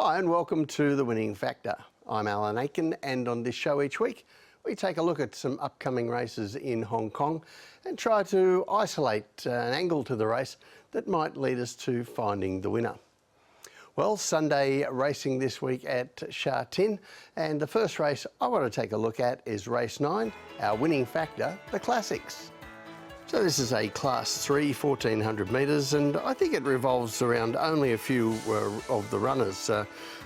Hi and welcome to The Winning Factor. I'm Alan Aitken, and on this show each week we take a look at some upcoming races in Hong Kong and try to isolate an angle to the race that might lead us to finding the winner. Well, Sunday racing this week at Sha Tin, and the first race I want to take a look at is race 9, our winning factor, the Classics. So this is a Class 3, 1400 metres, and I think it revolves around only a few of the runners.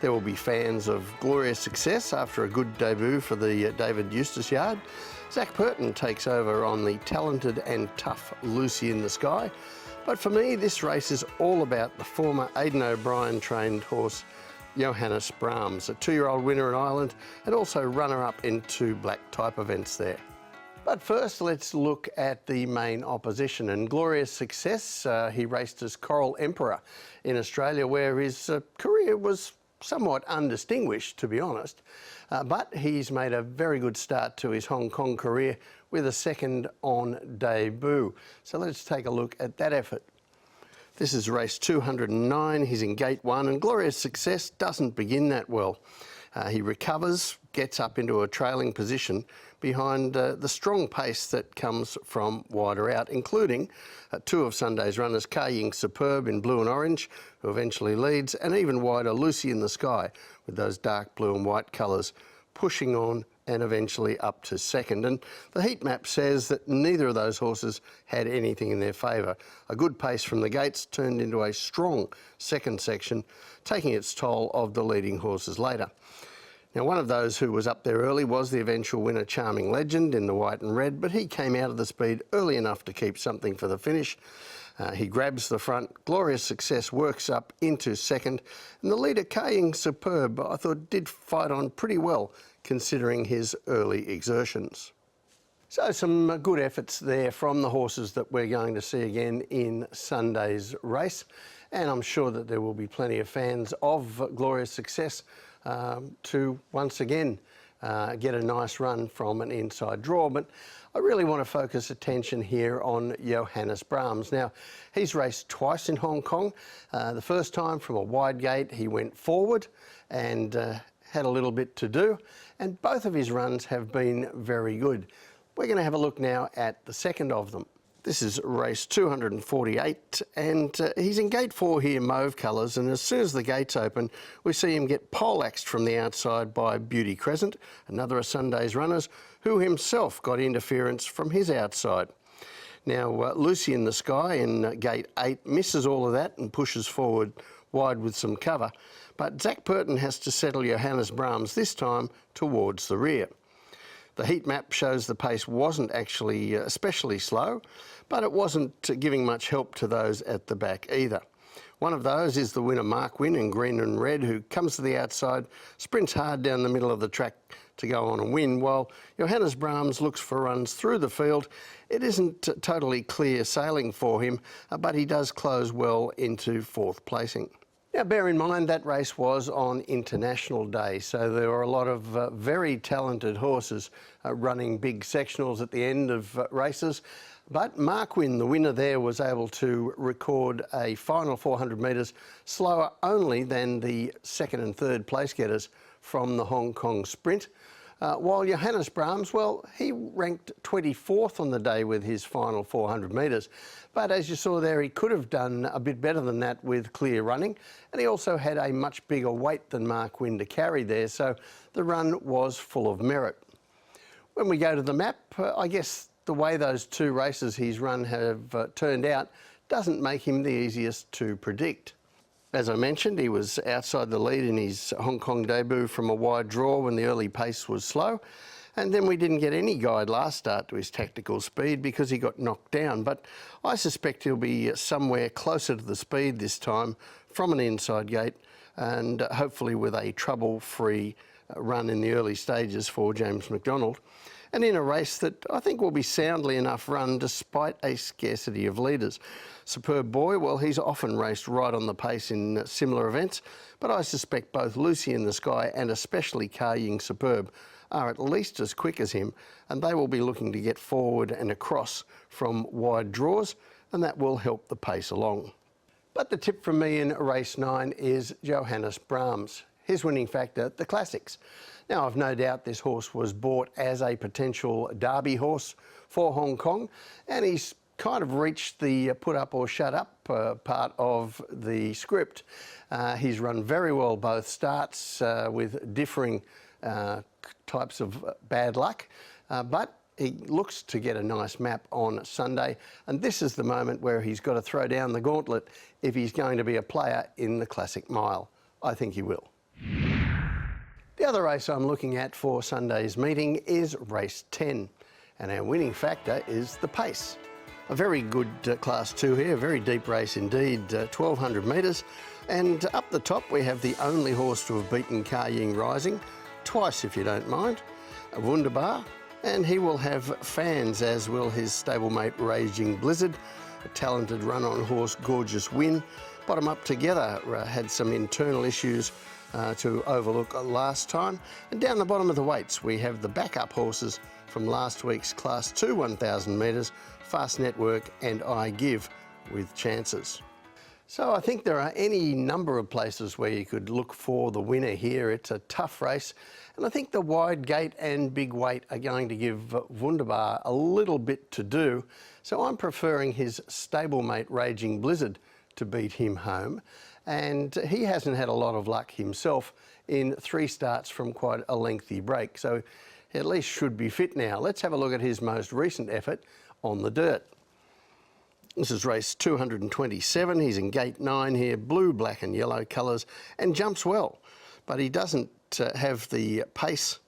There will be fans of Glorious Success after a good debut for the David Eustace yard. Zach Purton takes over on the talented and tough Lucy in the Sky. But for me, this race is all about the former Aidan O'Brien trained horse, Johannes, Brahms, a 2-year-old winner in Ireland and also runner-up in 2 black type events there. But first, let's look at the main opposition. And Glorious Success, he raced as Coral Emperor in Australia, where his career was somewhat undistinguished, to be honest. But he's made a very good start to his Hong Kong career with a second on debut. So let's take a look at that effort. This is race 209. He's in gate 1, and Glorious Success doesn't begin that well. He recovers, gets up into a trailing position behind the strong pace that comes from wider out, including 2 of Sunday's runners, Ka-Ying Superb in blue and orange, who eventually leads, and even wider Lucy in the Sky with those dark blue and white colours pushing on and eventually up to second. And the heat map says that neither of those horses had anything in their favour. A good pace from the gates turned into a strong second section, taking its toll of the leading horses later. Now, one of those who was up there early was the eventual winner, Charming Legend, in the white and red, but he came out of the speed early enough to keep something for the finish. He grabs the front, Glorious Success works up into second, and the leader, Ka-Ying Superb, I thought did fight on pretty well considering his early exertions. So some good efforts there from the horses that we're going to see again in Sunday's race, and I'm sure that there will be plenty of fans of Glorious Success to once again get a nice run from an inside draw. But I really want to focus attention here on Johannes Brahms. Now, he's raced twice in Hong Kong. The first time from a wide gate, he went forward and had a little bit to do, and both of his runs have been very good. We're going to have a look now at the second of them. This is race 248, and he's in gate 4 here, mauve colours, and as soon as the gates open, we see him get poleaxed from the outside by Beauty Crescent, another of Sunday's runners, who himself got interference from his outside. Now, Lucy in the Sky in gate 8 misses all of that and pushes forward wide with some cover, but Zach Purton has to settle Johannes Brahms this time towards the rear. The heat map shows the pace wasn't actually especially slow, but it wasn't giving much help to those at the back either. One of those is the winner, Mark Wynn, in green and red, who comes to the outside, sprints hard down the middle of the track to go on and win, while Johannes Brahms looks for runs through the field. It isn't totally clear sailing for him, but he does close well into 4th placing. Now, bear in mind that race was on International Day, so there were a lot of very talented horses running big sectionals at the end of races. But Mark Wynn, the winner there, was able to record a final 400 metres slower only than the 2nd and 3rd place getters from the Hong Kong sprint. While Johannes Brahms, well, he ranked 24th on the day with his final 400 metres. But as you saw there, he could have done a bit better than that with clear running. And he also had a much bigger weight than Mark Wynn to carry there, so the run was full of merit. When we go to the map, I guess the way those 2 races he's run have turned out doesn't make him the easiest to predict. As I mentioned, he was outside the lead in his Hong Kong debut from a wide draw when the early pace was slow. And then we didn't get any guide last start to his tactical speed because he got knocked down. But I suspect he'll be somewhere closer to the speed this time from an inside gate, and hopefully with a trouble-free run in the early stages for James McDonald. And in a race that I think will be soundly enough run despite a scarcity of leaders. Superb Boy, well, he's often raced right on the pace in similar events, but I suspect both Lucy in the Sky and especially Ka-Ying Superb are at least as quick as him, and they will be looking to get forward and across from wide draws, and that will help the pace along. But the tip from me in race 9 is Johannes Brahms. His winning factor, the classics. Now, I've no doubt this horse was bought as a potential Derby horse for Hong Kong, and he's kind of reached the put up or shut up part of the script. He's run very well both starts with differing types of bad luck, but he looks to get a nice map on Sunday, and this is the moment where he's got to throw down the gauntlet if he's going to be a player in the Classic Mile. I think he will. The other race I'm looking at for Sunday's meeting is race 10, and our winning factor is the pace. A very good Class 2 here, a very deep race indeed, 1,200 metres, and up the top we have the only horse to have beaten Ka Ying Rising, twice if you don't mind, Wunderbar, and he will have fans, as will his stablemate Raging Blizzard, a talented run-on horse, Gorgeous Win. Bottom Up Together had some internal issues to overlook last time. And down the bottom of the weights, we have the backup horses from last week's Class 2 1,000 metres, Fast Network and I Give, with chances. So I think there are any number of places where you could look for the winner here. It's a tough race, and I think the wide gate and big weight are going to give Wunderbar a little bit to do. So I'm preferring his stablemate Raging Blizzard to beat him home, and he hasn't had a lot of luck himself in 3 starts from quite a lengthy break, so he at least should be fit now. Let's have a look at his most recent effort on the dirt. This is race 227. He's in gate 9 here, blue, black and yellow colours, and jumps well. But he doesn't have the pace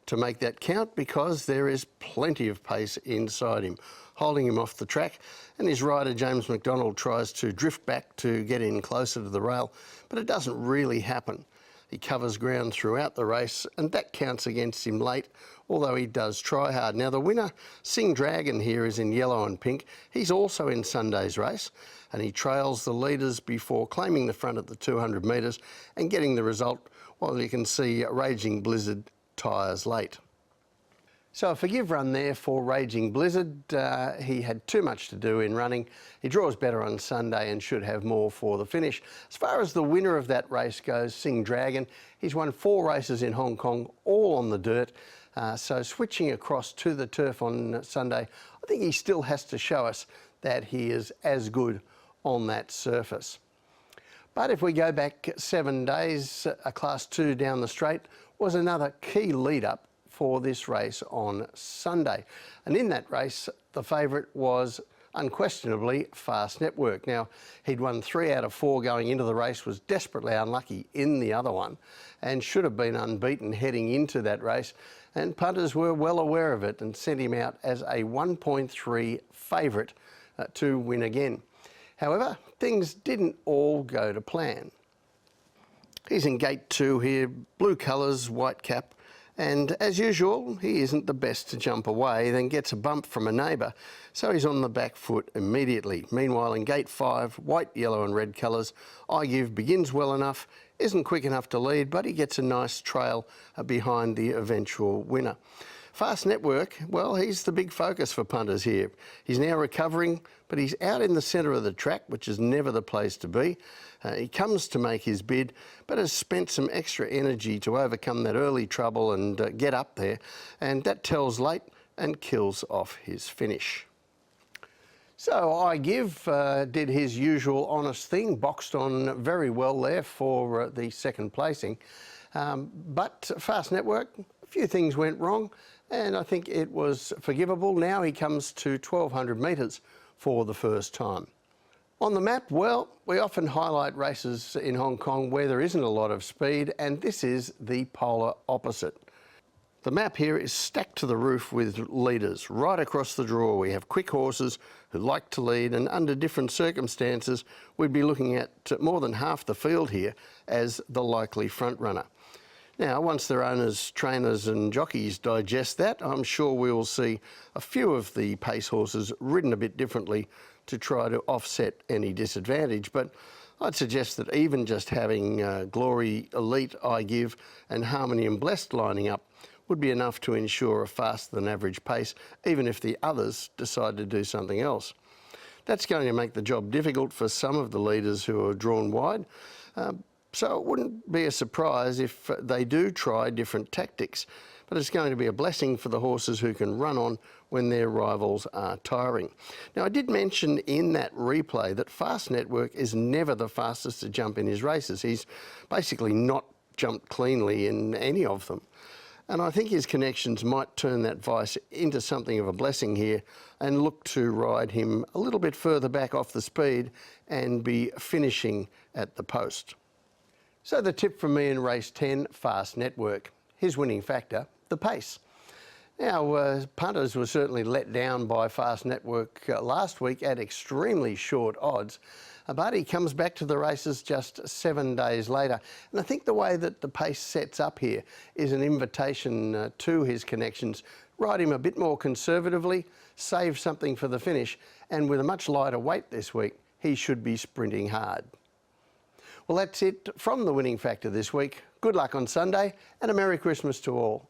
to make that count because there is plenty of pace inside him, holding him off the track. And his rider, James McDonald, tries to drift back to get in closer to the rail, but it doesn't really happen. He covers ground throughout the race, and that counts against him late, although he does try hard. Now, the winner, Sing Dragon, here is in yellow and pink. He's also in Sunday's race, and he trails the leaders before claiming the front at the 200 metres and getting the result, while you can see Raging Blizzard tires late. So a forgive run there for Raging Blizzard. He had too much to do in running. He draws better on Sunday and should have more for the finish. As far as the winner of that race goes, Sing Dragon, he's won 4 races in Hong Kong, all on the dirt. So switching across to the turf on Sunday, I think he still has to show us that he is as good on that surface. But if we go back 7 days, a Class 2 down the straight was another key lead-up for this race on Sunday. And in that race, the favourite was unquestionably Fast Network. Now, he'd won 3 out of 4 going into the race, was desperately unlucky in the other one, and should have been unbeaten heading into that race. And punters were well aware of it and sent him out as a 1.3 favourite to win again. However, things didn't all go to plan. He's in gate 2 here, blue colours, white cap, and as usual, he isn't the best to jump away, then gets a bump from a neighbour, so he's on the back foot immediately. Meanwhile, in gate 5, white, yellow and red colours, I Give begins well enough, isn't quick enough to lead, but he gets a nice trail behind the eventual winner. Fast Network, well, he's the big focus for punters here. He's now recovering, but he's out in the centre of the track, which is never the place to be. He comes to make his bid, but has spent some extra energy to overcome that early trouble and get up there, and that tells late and kills off his finish. So I Give did his usual honest thing, boxed on very well there for the second placing. But Fast Network, a few things went wrong, and I think it was forgivable. Now he comes to 1,200 metres for the first time. On the map, well, we often highlight races in Hong Kong where there isn't a lot of speed, and this is the polar opposite. The map here is stacked to the roof with leaders. Right across the draw we have quick horses who like to lead, and under different circumstances we'd be looking at more than half the field here as the likely front runner. Now, once their owners, trainers and jockeys digest that, I'm sure we will see a few of the pace horses ridden a bit differently to try to offset any disadvantage. But I'd suggest that even just having Glory, Elite, I Give and Harmony and Blessed lining up would be enough to ensure a faster than average pace, even if the others decide to do something else. That's going to make the job difficult for some of the leaders who are drawn wide. So it wouldn't be a surprise if they do try different tactics, but it's going to be a blessing for the horses who can run on when their rivals are tiring. Now, I did mention in that replay that Fast Network is never the fastest to jump in his races. He's basically not jumped cleanly in any of them. And I think his connections might turn that vice into something of a blessing here and look to ride him a little bit further back off the speed and be finishing at the post. So the tip from me in race 10, Fast Network. His winning factor, the pace. Now, punters were certainly let down by Fast Network last week at extremely short odds, but he comes back to the races just 7 days later. And I think the way that the pace sets up here is an invitation to his connections. Ride him a bit more conservatively, save something for the finish, and with a much lighter weight this week, he should be sprinting hard. Well, that's it from the winning factor this week. Good luck on Sunday and a Merry Christmas to all.